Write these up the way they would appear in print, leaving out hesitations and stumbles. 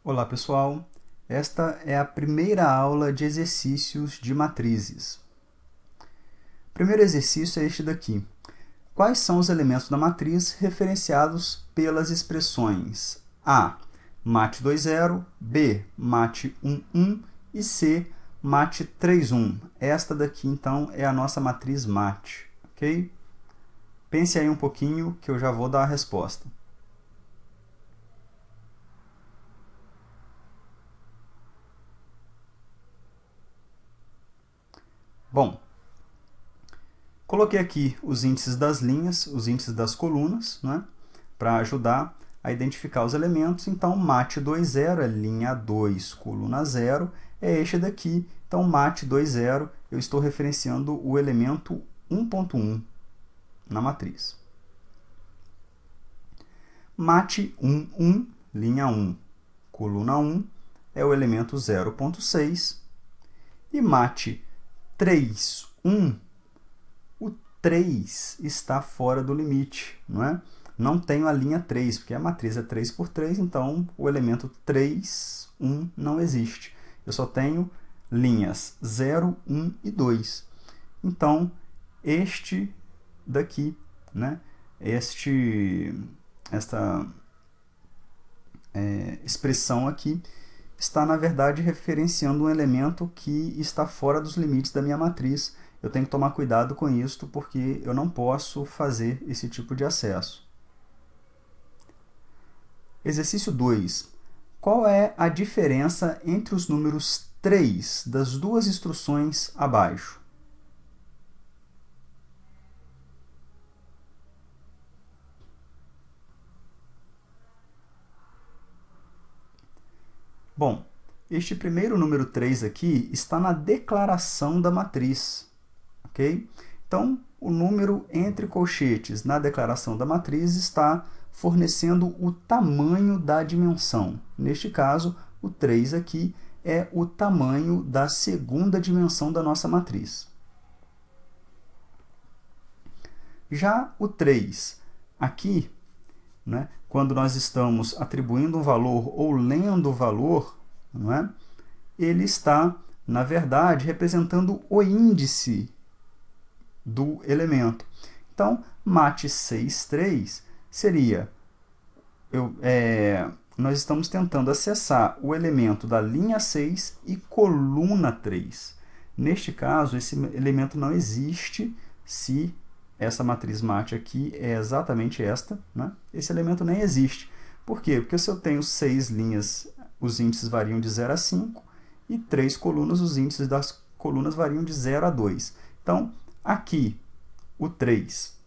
Olá pessoal, esta é a primeira aula de exercícios de matrizes. O primeiro exercício é este daqui. Quais são os elementos da matriz referenciados pelas expressões A, mat20, B, mat11 e C, mat31. Esta daqui então é a nossa matriz mat, ok? Pense aí um pouquinho que eu já vou dar a resposta. Bom, coloquei aqui os índices das linhas, os índices das colunas, né, para ajudar a identificar os elementos. Então, mat20 é linha 2, coluna 0, é este daqui. Então, mat20, eu estou referenciando o elemento 1.1 na matriz. Mat11, linha 1, coluna 1, é o elemento 0.6. E mat31, o 3 está fora do limite, não é? Não tenho a linha 3, porque a matriz é 3 por 3, então o elemento 3, 1 não existe. Eu só tenho linhas 0, 1 e 2. Então, este daqui, né? Esta expressão aqui está, na verdade, referenciando um elemento que está fora dos limites da minha matriz. Eu tenho que tomar cuidado com isso, porque eu não posso fazer esse tipo de acesso. Exercício 2. Qual é a diferença entre os números 3 das duas instruções abaixo? Bom, este primeiro número 3 aqui está na declaração da matriz, ok? Então, o número entre colchetes na declaração da matriz está fornecendo o tamanho da dimensão. Neste caso, o 3 aqui é o tamanho da segunda dimensão da nossa matriz. Já o 3 aqui, né, quando nós estamos atribuindo um valor ou lendo o valor, não é? Ele está, na verdade, representando o índice do elemento. Então, mat63 seria, nós estamos tentando acessar o elemento da linha 6 e coluna 3. Neste caso, esse elemento não existe se essa matriz mat aqui é exatamente esta, né? Esse elemento nem existe. Por quê? Porque se eu tenho 6 linhas, os índices variam de 0 a 5, e 3 colunas, os índices das colunas variam de 0 a 2. Então, aqui, o 3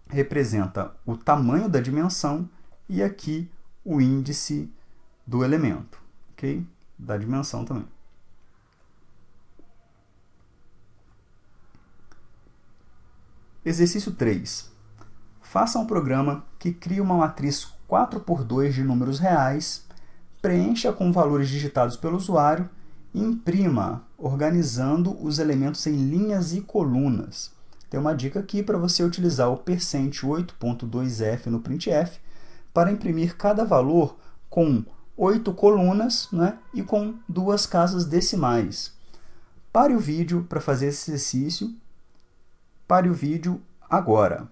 representa o tamanho da dimensão e aqui o índice do elemento, ok? Da dimensão também. Exercício 3. Faça um programa que crie uma matriz 4x2 de números reais, preencha com valores digitados pelo usuário e imprima, organizando os elementos em linhas e colunas. Tem uma dica aqui para você utilizar o percent 8.2f no printf para imprimir cada valor com 8 colunas, né, e com 2 casas decimais. Pare o vídeo para fazer esse exercício. Pare o vídeo agora.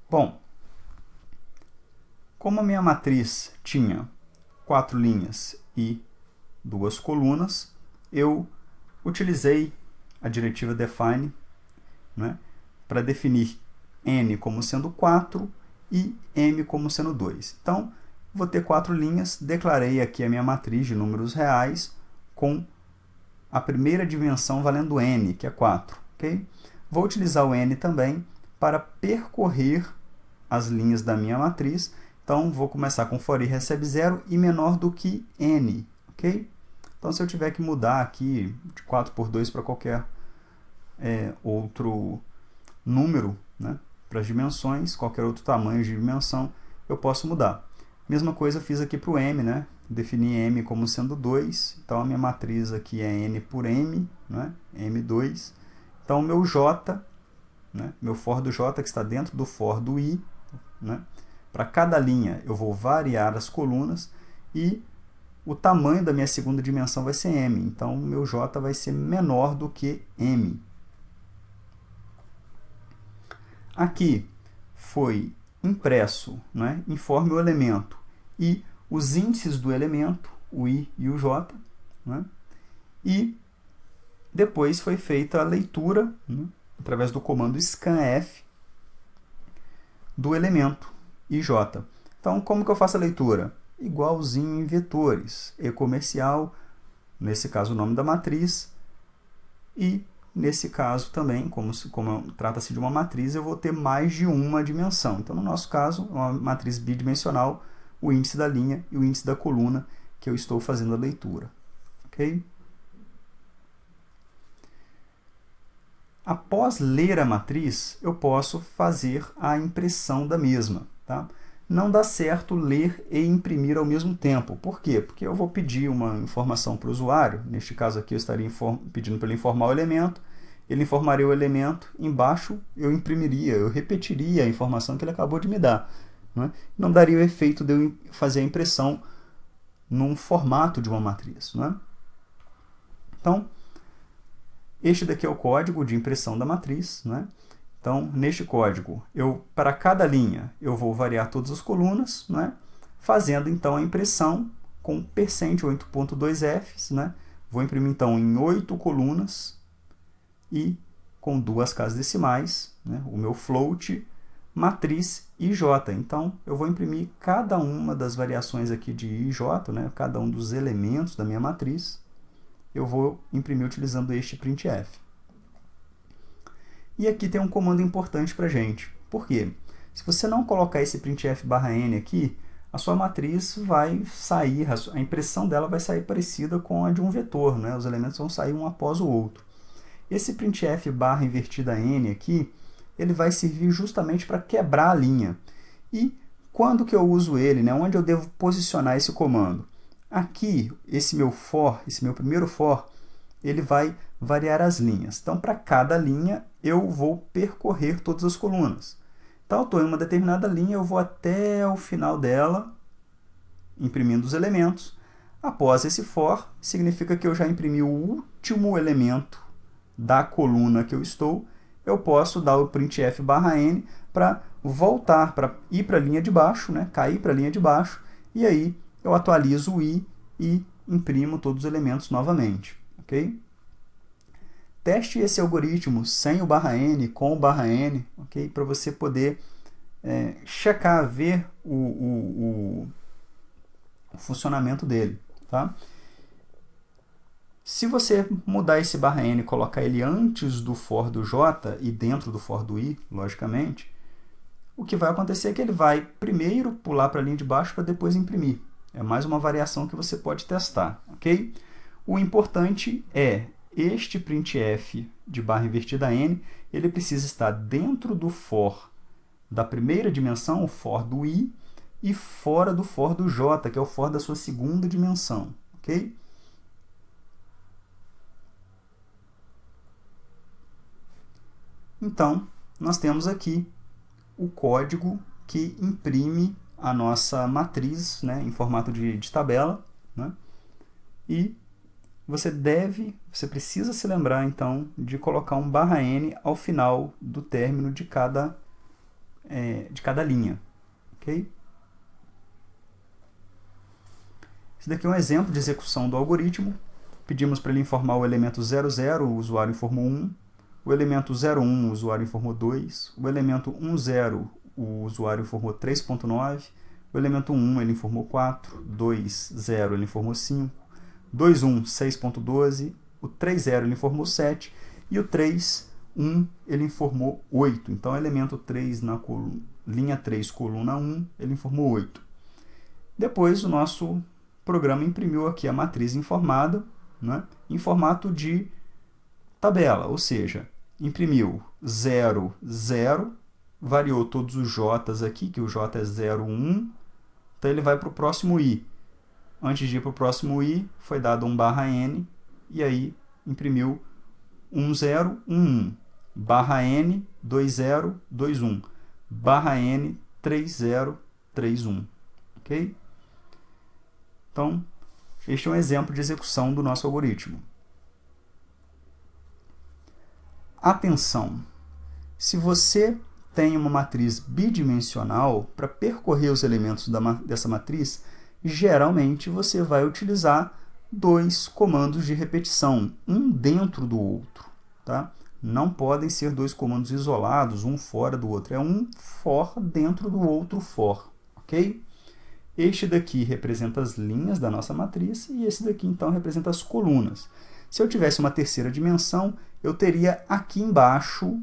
Bom, como a minha matriz tinha 4 linhas e 2 colunas, eu utilizei a diretiva define, né, para definir n como sendo 4 e m como sendo 2. Então, vou ter 4 linhas, declarei aqui a minha matriz de números reais com a primeira dimensão valendo n, que é 4. Okay? Vou utilizar o n também para percorrer as linhas da minha matriz. Então, vou começar com for i recebe 0 e menor do que n. Okay? Então, se eu tiver que mudar aqui de 4 por 2 para qualquer outro número, né, para as dimensões, qualquer outro tamanho de dimensão, eu posso mudar. Mesma coisa eu fiz aqui para o m, né? Defini m como sendo 2, então a minha matriz aqui é n por m, né? M2. Então, o meu j, né, meu for do j, que está dentro do for do i, né, para cada linha eu vou variar as colunas e o tamanho da minha segunda dimensão vai ser m. Então, o meu j vai ser menor do que m. Aqui foi impresso, né, informe o elemento e os índices do elemento, o i e o j, né, e depois foi feita a leitura, né, através do comando scanf do elemento ij. Então, como que eu faço a leitura? Igualzinho em vetores, e comercial, nesse caso o nome da matriz, e nesse caso também, como trata-se de uma matriz, eu vou ter mais de uma dimensão. Então, no nosso caso, uma matriz bidimensional, o índice da linha e o índice da coluna que eu estou fazendo a leitura. Ok? Após ler a matriz, eu posso fazer a impressão da mesma. Tá? Não dá certo ler e imprimir ao mesmo tempo. Por quê? Porque eu vou pedir uma informação para o usuário. Neste caso aqui, eu estaria pedindo para ele informar o elemento. Ele informaria o elemento. Embaixo, eu imprimiria, eu repetiria a informação que ele acabou de me dar. Não daria o efeito de eu fazer a impressão num formato de uma matriz. Então, este daqui é o código de impressão da matriz. Então, neste código, para cada linha, eu vou variar todas as colunas, fazendo então a impressão com percent 8.2fs. Vou imprimir então em 8 colunas e com 2 casas decimais, o meu float matriz ij. Então, eu vou imprimir cada uma das variações aqui de ij, cada um dos elementos da minha matriz, eu vou imprimir utilizando este printf. E aqui tem um comando importante para a gente. Por quê? Se você não colocar esse printf/n aqui, a sua matriz vai sair, a impressão dela vai sair parecida com a de um vetor, Os elementos vão sair um após o outro. Esse printf/n aqui, ele vai servir justamente para quebrar a linha. E quando que eu uso ele? Onde eu devo posicionar esse comando? Aqui, esse meu primeiro for, ele vai variar as linhas. Então, para cada linha, eu vou percorrer todas as colunas. Então, eu estou em uma determinada linha, eu vou até o final dela, imprimindo os elementos. Após esse for, significa que eu já imprimi o último elemento da coluna que eu estou. Eu posso dar o printf/n para voltar, para ir para a linha de baixo, cair para a linha de baixo, e aí eu atualizo o i e imprimo todos os elementos novamente. Ok? Teste esse algoritmo sem o /n, com o /n, ok? Para você poder checar, ver o funcionamento dele. Tá? Se você mudar esse /n e colocar ele antes do for do j e dentro do for do i, logicamente, o que vai acontecer é que ele vai primeiro pular para a linha de baixo para depois imprimir. É mais uma variação que você pode testar. Ok? O importante é este printf de barra invertida n, ele precisa estar dentro do for da primeira dimensão, o for do i, e fora do for do j, que é o for da sua segunda dimensão. Ok? Então, nós temos aqui o código que imprime a nossa matriz, em formato de tabela, e você precisa se lembrar, então, de colocar um /n ao final do término de cada linha. Ok? Esse daqui é um exemplo de execução do algoritmo. Pedimos para ele informar o elemento 00, o usuário informou 1. O elemento 01, o usuário informou 2. O elemento 10, o usuário informou 3.9. O elemento 1, ele informou 4. 20, ele informou 5. 21, 6.12. O 30, ele informou 7. E o 31, ele informou 8. Então, o elemento 3 na linha 3, coluna 1, ele informou 8. Depois, o nosso programa imprimiu aqui a matriz informada, em formato de tabela, ou seja, imprimiu 0, 0, variou todos os j's aqui, que o j é 0, 1, então ele vai para o próximo i. Antes de ir para o próximo i, foi dado um /n, e aí imprimiu 10, 11, /n, 20, 21, /n, 30, 3, 1. Ok? Então, este é um exemplo de execução do nosso algoritmo. Atenção! Se você tem uma matriz bidimensional, para percorrer os elementos dessa matriz, geralmente você vai utilizar dois comandos de repetição, um dentro do outro. Tá? Não podem ser dois comandos isolados, um fora do outro. É um for dentro do outro for. Ok? Este daqui representa as linhas da nossa matriz e esse daqui, então, representa as colunas. Se eu tivesse uma terceira dimensão, eu teria aqui embaixo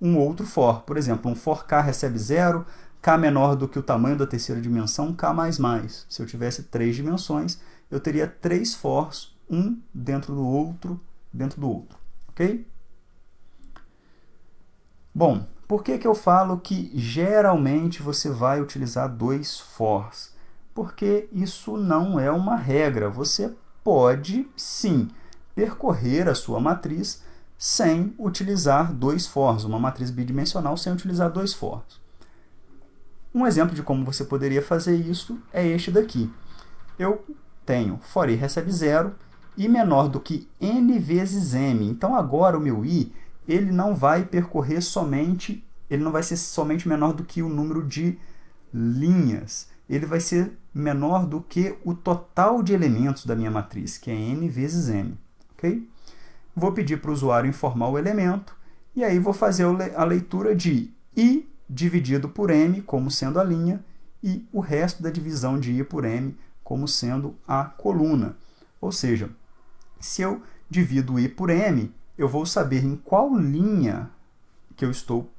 um outro for. Por exemplo, um for k recebe 0, k menor do que o tamanho da terceira dimensão, k mais mais. Se eu tivesse 3 dimensões, eu teria 3 fors, um dentro do outro, ok? Bom, por que eu falo que geralmente você vai utilizar 2 fors? Porque isso não é uma regra. Você pode, sim, percorrer a sua matriz sem utilizar 2 fors, uma matriz bidimensional sem utilizar 2 fors. Um exemplo de como você poderia fazer isso é este daqui. Eu tenho for i recebe 0, i menor do que n vezes m. Então, agora o meu i ele não vai percorrer somente, ele não vai ser somente menor do que o número de linhas. Ele vai ser menor do que o total de elementos da minha matriz, que é n vezes m. Ok? Vou pedir para o usuário informar o elemento, e aí vou fazer a leitura de i dividido por m, como sendo a linha, e o resto da divisão de i por m, como sendo a coluna. Ou seja, se eu divido i por m, eu vou saber em qual linha que eu estou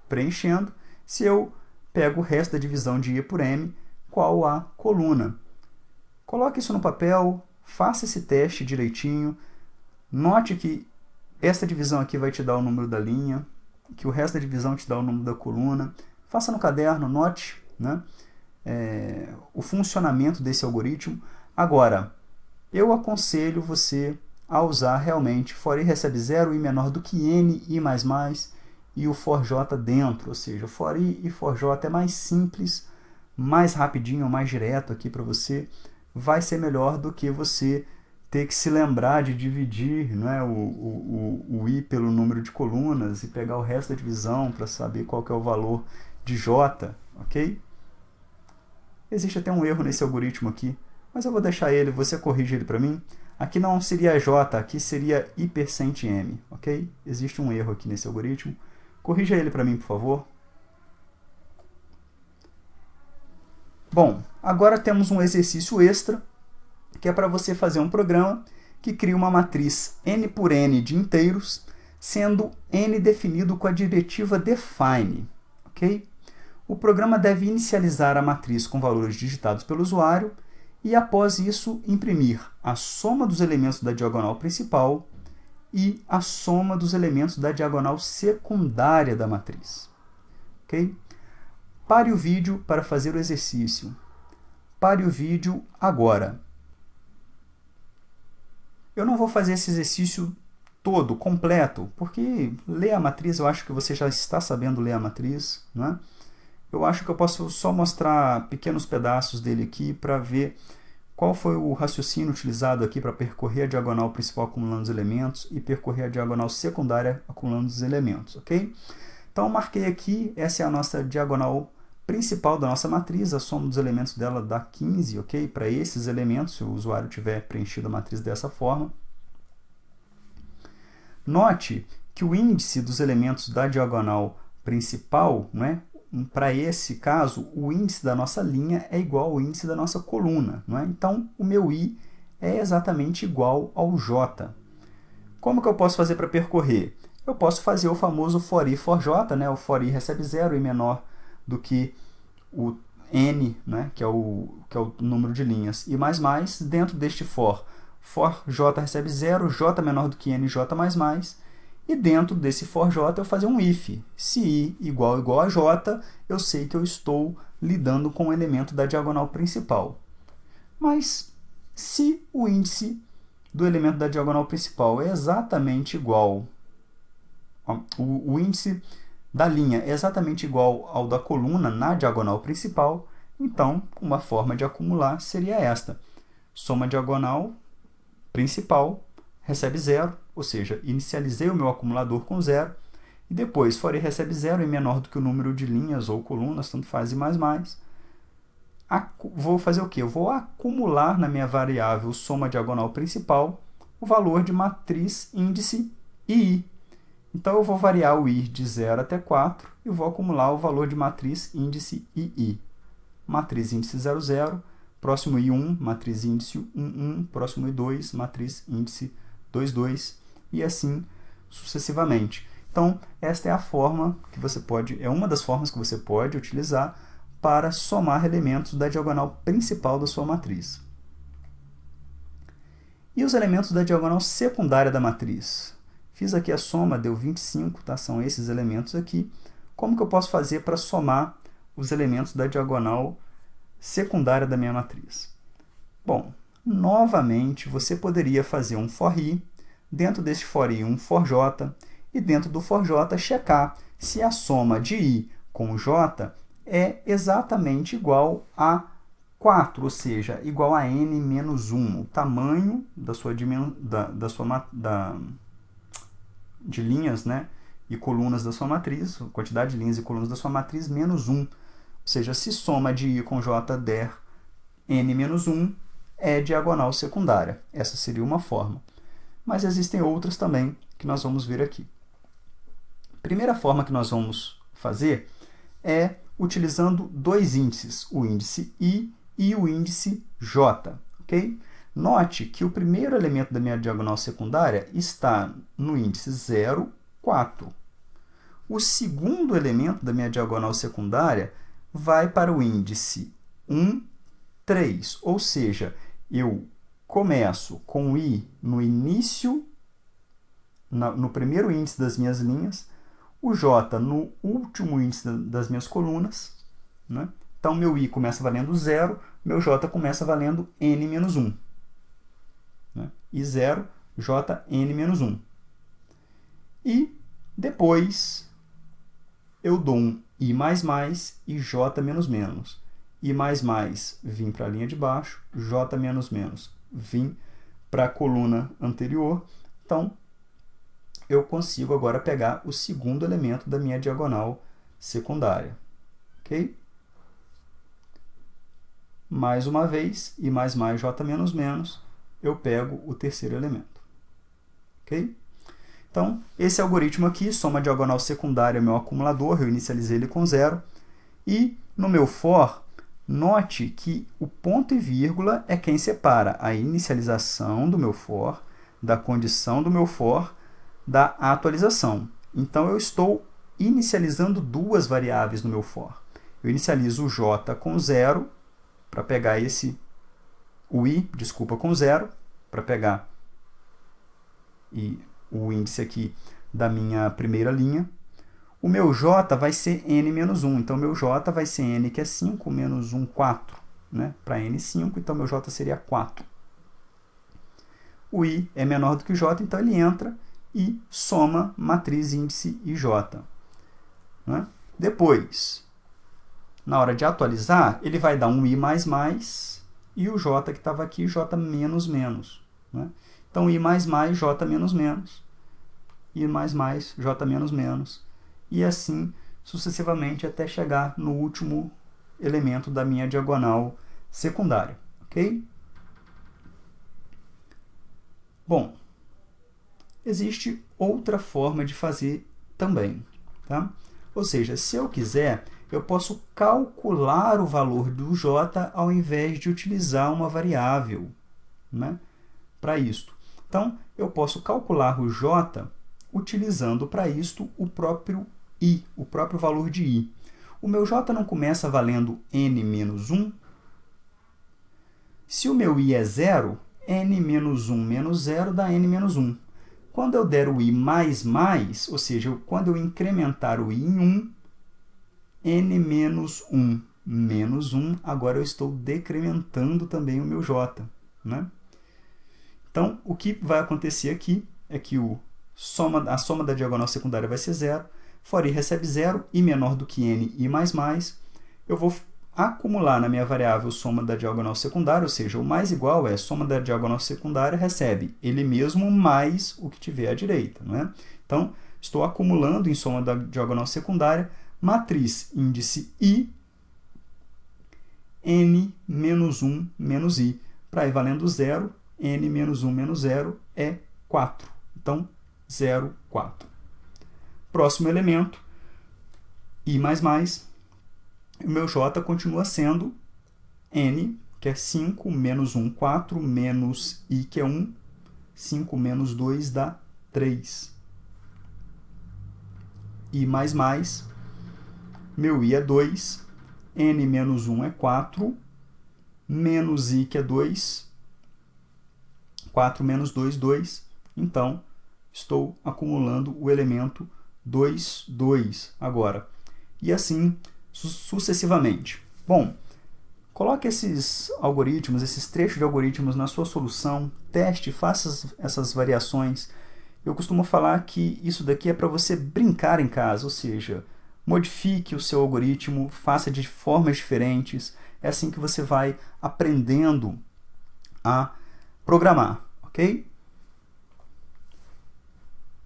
preenchendo. Se eu pego o resto da divisão de i por m, qual a coluna. Coloque isso no papel, faça esse teste direitinho. Note que essa divisão aqui vai te dar o número da linha, que o resto da divisão te dá o número da coluna. Faça no caderno, note, né, o funcionamento desse algoritmo. Agora, eu aconselho você a usar realmente for i recebe 0, i menor do que n, i mais mais, e o for j dentro, ou seja, for i e for j é mais simples, mais rapidinho, mais direto aqui para você, vai ser melhor do que você ter que se lembrar de dividir, né, o i pelo número de colunas e pegar o resto da divisão para saber qual que é o valor de j, ok? Existe até um erro nesse algoritmo aqui, mas eu vou deixar ele, você corrige ele para mim. Aqui não seria j, aqui seria i%m, ok? Existe um erro aqui nesse algoritmo. Corrija ele para mim, por favor. Bom, agora temos um exercício extra, que é para você fazer um programa que cria uma matriz n por n de inteiros, sendo n definido com a diretiva define, ok? O programa deve inicializar a matriz com valores digitados pelo usuário e, após isso, imprimir a soma dos elementos da diagonal principal e a soma dos elementos da diagonal secundária da matriz. Ok? Pare o vídeo para fazer o exercício. Pare o vídeo agora. Eu não vou fazer esse exercício todo, completo, porque ler a matriz, eu acho que você já está sabendo ler a matriz, não é? Eu acho que eu posso só mostrar pequenos pedaços dele aqui para ver qual foi o raciocínio utilizado aqui para percorrer a diagonal principal acumulando os elementos e percorrer a diagonal secundária acumulando os elementos, ok? Então, marquei aqui, essa é a nossa diagonal principal da nossa matriz, a soma dos elementos dela dá 15, ok? Para esses elementos, se o usuário tiver preenchido a matriz dessa forma. Note que o índice dos elementos da diagonal principal, né, para esse caso, o índice da nossa linha é igual ao índice da nossa coluna, não é? Então, o meu i é exatamente igual ao j. Como que eu posso fazer para percorrer? Eu posso fazer o famoso for i for j, né? O for i recebe 0, i menor do que o n, né? que é o número de linhas, e mais mais, dentro deste for j recebe 0, j menor do que n, j mais mais, e dentro desse for j eu fazer um if. Se i igual a j, eu sei que eu estou lidando com o elemento da diagonal principal. Mas se o índice do elemento da diagonal principal é exatamente igual, o índice da linha é exatamente igual ao da coluna na diagonal principal, então uma forma de acumular seria esta. Soma diagonal principal recebe 0, ou seja, inicializei o meu acumulador com 0, e depois for i recebe 0 e menor do que o número de linhas ou colunas, tanto faz e mais. Vou fazer o quê? Eu vou acumular na minha variável soma diagonal principal o valor de matriz índice ii. Então, eu vou variar o i de 0 até 4 e vou acumular o valor de matriz índice ii. Matriz índice 0, 0, próximo i1, matriz índice 1, 1, próximo i2, matriz índice 2, 2, e assim sucessivamente. Então, esta é a forma que você pode, é uma das formas que você pode utilizar para somar elementos da diagonal principal da sua matriz. E os elementos da diagonal secundária da matriz? Fiz aqui a soma, deu 25, tá? São esses elementos aqui. Como que eu posso fazer para somar os elementos da diagonal secundária da minha matriz? Bom, novamente, você poderia fazer um for i, dentro deste for i um for j, e dentro do for j checar se a soma de i com j é exatamente igual a 4, ou seja, igual a n menos 1, o tamanho de linhas, né, e colunas da sua matriz, a quantidade de linhas e colunas da sua matriz, menos 1. Ou seja, se soma de i com j der n menos 1, é diagonal secundária. Essa seria uma forma. Mas existem outras também que nós vamos ver aqui. A primeira forma que nós vamos fazer é utilizando dois índices, o índice i e o índice j. Okay? Note que o primeiro elemento da minha diagonal secundária está no índice 0, 4. O segundo elemento da minha diagonal secundária vai para o índice 1, 3. Ou seja, eu começo com i no início, no primeiro índice das minhas linhas, o j no último índice das minhas colunas, né? Então, meu i começa valendo 0, meu j começa valendo n menos 1. Né? I0, j, n menos 1. E depois eu dou um i++ e j menos menos. I++ vim para a linha de baixo, j menos menos vim para a coluna anterior. Então, eu consigo agora pegar o segundo elemento da minha diagonal secundária. Ok? Mais uma vez, I++ j menos menos, eu pego o terceiro elemento. Ok? Então, esse algoritmo aqui, soma diagonal secundária é o meu acumulador, eu inicializei ele com 0. E no meu for, note que o ponto e vírgula é quem separa a inicialização do meu for, da condição do meu for, da atualização. Então, eu estou inicializando duas variáveis no meu for. Eu inicializo o j com 0, para pegar com 0, para pegar o índice aqui da minha primeira linha. O meu j vai ser n menos 1, então meu j vai ser n, que é 5, menos 1, 4. Né? Para n, 5, então meu j seria 4. O i é menor do que o j, então ele entra e soma matriz índice ij. Né? Depois, na hora de atualizar, ele vai dar um i++ e o j que estava aqui, j menos menos. Né? Então, i++, j menos menos, i++, j menos menos, e assim sucessivamente até chegar no último elemento da minha diagonal secundária. Ok? Bom, existe outra forma de fazer também. Tá? Ou seja, se eu quiser, eu posso calcular o valor do j ao invés de utilizar uma variável, né, para isto. Então, eu posso calcular o j utilizando para isto o próprio i, o próprio valor de i. O meu j não começa valendo n menos 1? Se o meu i é 0, n menos 1 menos 0 dá n menos 1. Quando eu der o i++, ou seja, quando eu incrementar o i em 1, n menos 1 menos 1, agora eu estou decrementando também o meu j. Né? Então, o que vai acontecer aqui é que a soma da diagonal secundária vai ser 0, For i recebe 0, i menor do que n, i mais mais, eu vou acumular na minha variável soma da diagonal secundária, ou seja, o mais igual é soma da diagonal secundária recebe ele mesmo mais o que tiver à direita, não é? Então, estou acumulando em soma da diagonal secundária matriz índice i, n menos 1 menos i. Para i valendo 0, n menos 1 menos 0 é 4. Então, 0, 4. Próximo elemento, i mais mais. O meu j continua sendo n, que é 5, menos 1, 4, menos i, que é 1. 5 menos 2 dá 3. I mais mais. Meu i é 2. N menos 1 é 4. Menos i, que é 2. 4 menos 2, 2. Então, estou acumulando o elemento 2, 2 agora. E assim sucessivamente. Bom, coloque esses algoritmos, esses trechos de algoritmos na sua solução, teste, faça essas variações. Eu costumo falar que isso daqui é para você brincar em casa, ou seja, modifique o seu algoritmo, faça de formas diferentes. É assim que você vai aprendendo a programar, ok?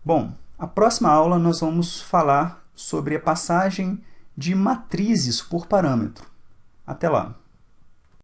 Bom, a próxima aula nós vamos falar sobre a passagem de matrizes por parâmetro. Até lá!